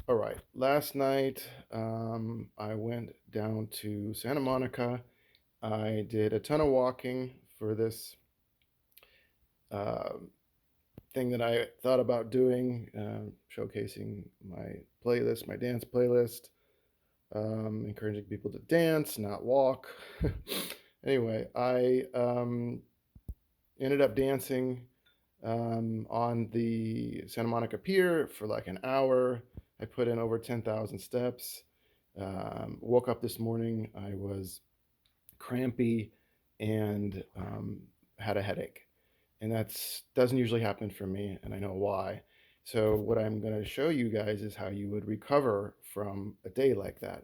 All right. Last night, I went down to Santa Monica. I did a ton of walking for this uh, thing that I thought about doing, showcasing my playlist, my dance playlist, encouraging people to dance, not walk. Anyway, I ended up dancing on the Santa Monica Pier for like an hour. I put in over 10,000 steps. Woke up this morning, I was crampy and had a headache. And that's doesn't usually happen for me, and I know why. So what I'm going to show you guys is how you would recover from a day like that.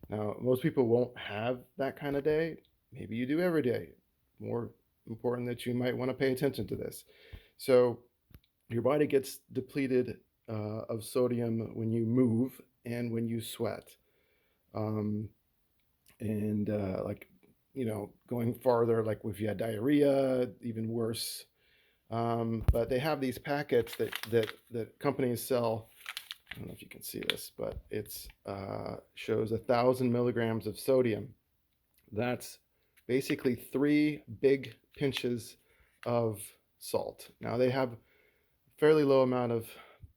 Now, most people won't have that kind of day. Maybe you do every day. More important that you might want to pay attention to this. So your body gets depleted of sodium when you move and when you sweat. Um, and like, going farther, like if you had diarrhea, even worse. But they have these packets that companies sell. I don't know if you can see this, but it's shows 1,000 milligrams of sodium. That's basically 3 big pinches of salt. Now they have fairly low amount of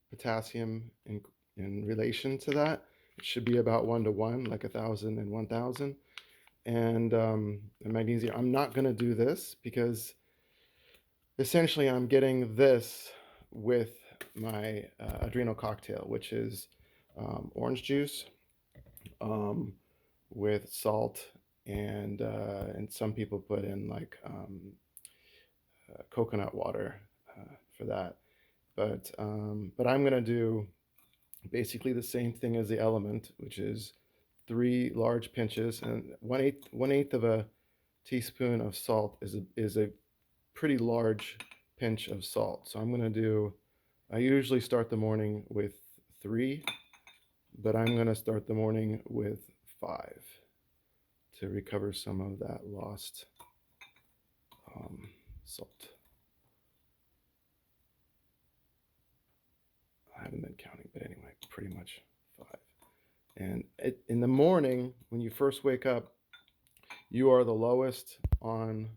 potassium in relation to that. It should be about 1 to 1, like 1,000 and 1,000. And magnesium. I'm not going to do this because essentially I'm getting this with my Adrenal Coctail, which is orange juice with salt, and some people put in like coconut water for that. But I'm gonna do basically the same thing as the element, which is 3 large pinches, and one eighth of a teaspoon of salt is a pretty large pinch of salt. So I'm gonna do. I usually start the morning with 3, but I'm gonna start the morning with 5 to recover some of that lost salt. I haven't been counting, but anyway, pretty much 5. And in the morning, when you first wake up, you are the lowest on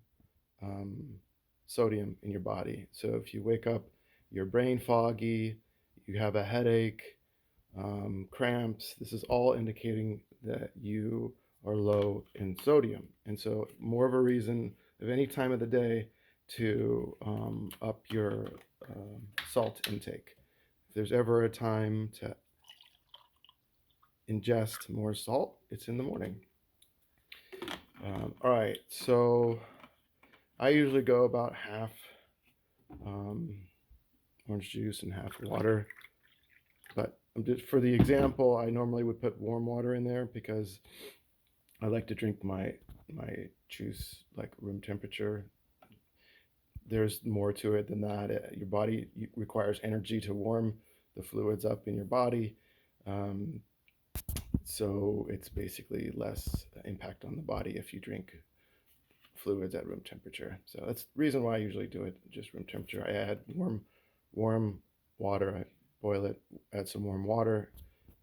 um, sodium in your body. So if you wake up, you're brain foggy, you have a headache, cramps, this is all indicating that you are low in sodium. And so, more of a reason of any time of the day to up your salt intake. If there's ever a time to ingest more salt, it's in the morning. All right, so I usually go about half um, orange juice and half water. But just for the example, I normally would put warm water in there because I like to drink my juice like room temperature. There's more to it than that. Your body requires energy to warm the fluids up in your body. Um, so it's basically less impact on the body if you drink fluids at room temperature. So that's the reason why I usually do it just room temperature. I add warm water, I boil it, add some warm water,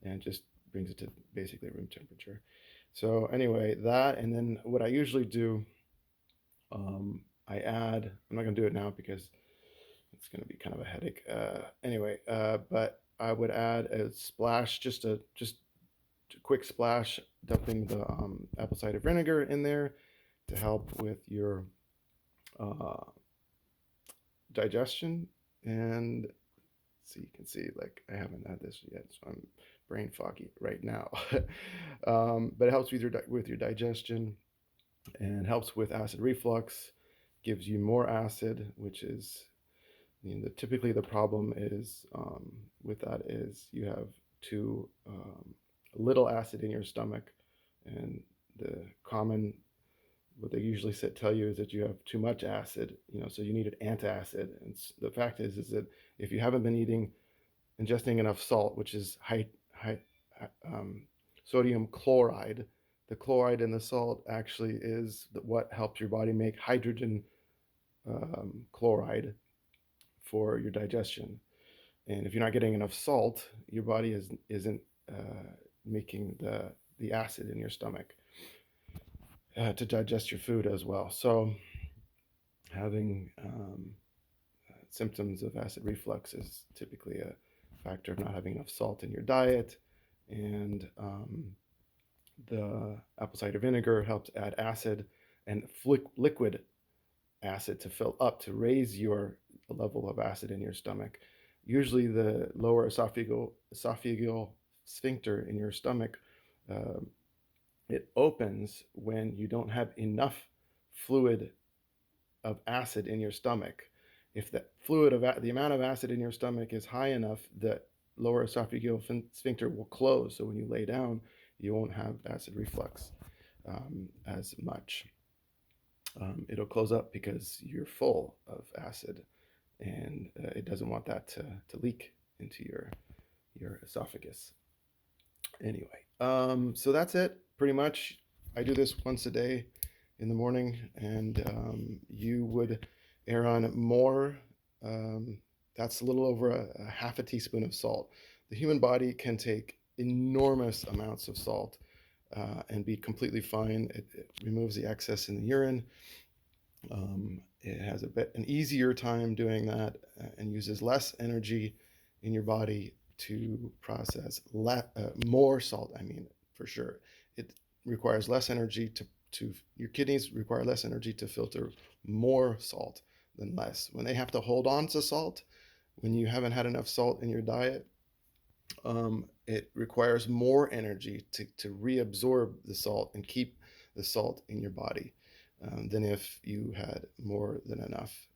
and just brings it to basically room temperature. So anyway, that, and then what I usually do, I add. I'm not gonna do it now because it's gonna be kind of a headache. But I would add a splash, just a quick splash, dumping the apple cider vinegar in there to help with your uh, digestion. And see, you can see like I haven't had this yet, so I'm brain foggy right now. But it helps with your digestion and helps with acid reflux. Gives you more acid, which is typically the problem is with that is you have too little acid in your stomach, and the common what they usually tell you is that you have too much acid, so you need an antacid. And the fact is that if you haven't been ingesting enough salt, which is high sodium chloride, the chloride in the salt actually is what helps your body make hydrogen chloride for your digestion. And if you're not getting enough salt, your body isn't making the acid in your stomach to digest your food as well. So having symptoms of acid reflux is typically a factor of not having enough salt in your diet. And the apple cider vinegar helps add acid and liquid acid to fill up to raise your level of acid in your stomach. Usually, the lower esophageal sphincter in your stomach, uh, it opens when you don't have enough fluid of acid in your stomach. If the the amount of acid in your stomach is high enough, the lower esophageal sphincter will close. So when you lay down, you won't have acid reflux as much. It'll close up because you're full of acid, and it doesn't want that to leak into your esophagus. Anyway, so that's it pretty much. I do this once a day in the morning, and you would err on more. Um, that's a little over a half a teaspoon of salt. The human body can take enormous amounts of salt and be completely fine. It removes the excess in the urine. It has an easier time doing that and uses less energy in your body to process more salt. I mean, for sure, it requires less energy to your kidneys require less energy to filter more salt than less. When they have to hold on to salt, when you haven't had enough salt in your diet, it requires more energy to reabsorb the salt and keep the salt in your body than if you had more than enough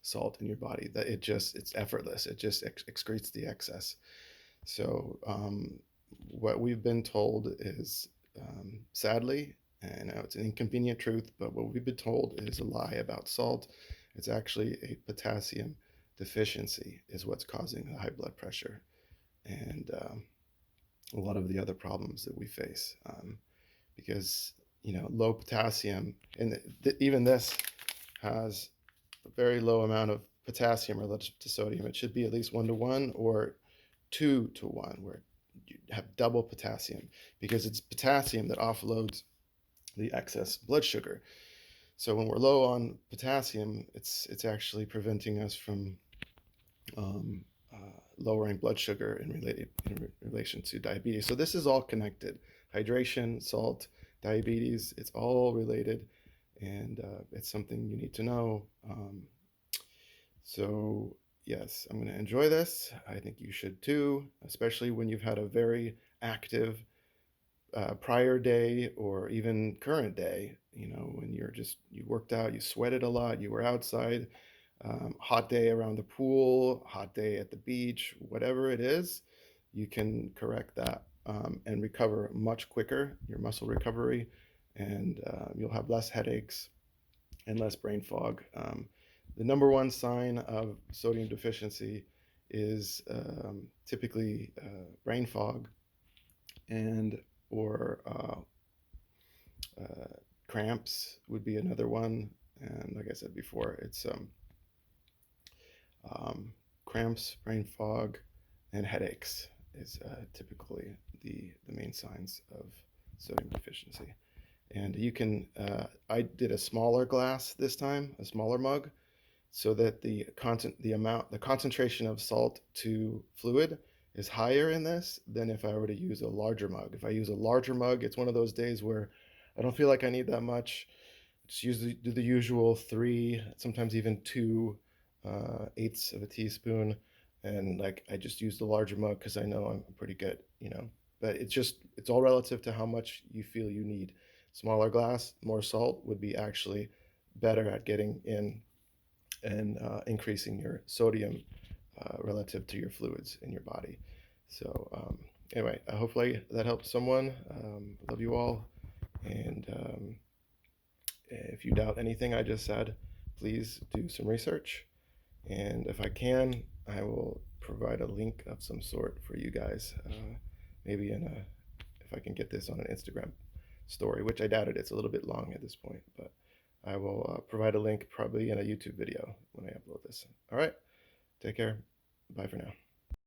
salt in your body. That it's effortless. It just excretes the excess. So what we've been told is, sadly, and I know it's an inconvenient truth, but what we've been told is a lie about salt. It's actually a potassium deficiency is what's causing the high blood pressure and a lot of the other problems that we face. Because low potassium, and even this has a very low amount of potassium relative to sodium. It should be at least 1 to 1 or 2 to 1, where you have double potassium, because it's potassium that offloads the excess blood sugar. So when we're low on potassium, it's actually preventing us from um, lowering blood sugar in relation to diabetes. So this is all connected: hydration, salt, diabetes. It's all related, and it's something you need to know. So yes, I'm going to enjoy this. I think you should too, especially when you've had a very active prior day or even current day. When you worked out, you sweated a lot, you were outside, hot day around the pool, hot day at the beach, whatever it is, you can correct that and recover much quicker, your muscle recovery, and you'll have less headaches and less brain fog. The number one sign of sodium deficiency is typically brain fog and or cramps would be another one. And like I said before, it's cramps, brain fog, and headaches is typically the main signs of sodium deficiency. And you can, I did a smaller glass this time, a smaller mug, so that the concentration of salt to fluid is higher in this than if I were to use a larger mug. If I use a larger mug, it's one of those days where I don't feel like I need that much. Just do the usual 3, sometimes even 2 eighths of a teaspoon, and like I just use the larger mug because I know I'm pretty good. But it's all relative to how much you feel you need. Smaller glass, more salt would be actually better at getting in and increasing your sodium relative to your fluids in your body. So anyway, hopefully that helps someone. Love you all, and if you doubt anything I just said, please do some research. And if I can, I will provide a link of some sort for you guys. Maybe if I can get this on an Instagram story, which I doubt it. It's a little bit long at this point, but I will provide a link probably in a YouTube video when I upload this. All right, take care. Bye for now.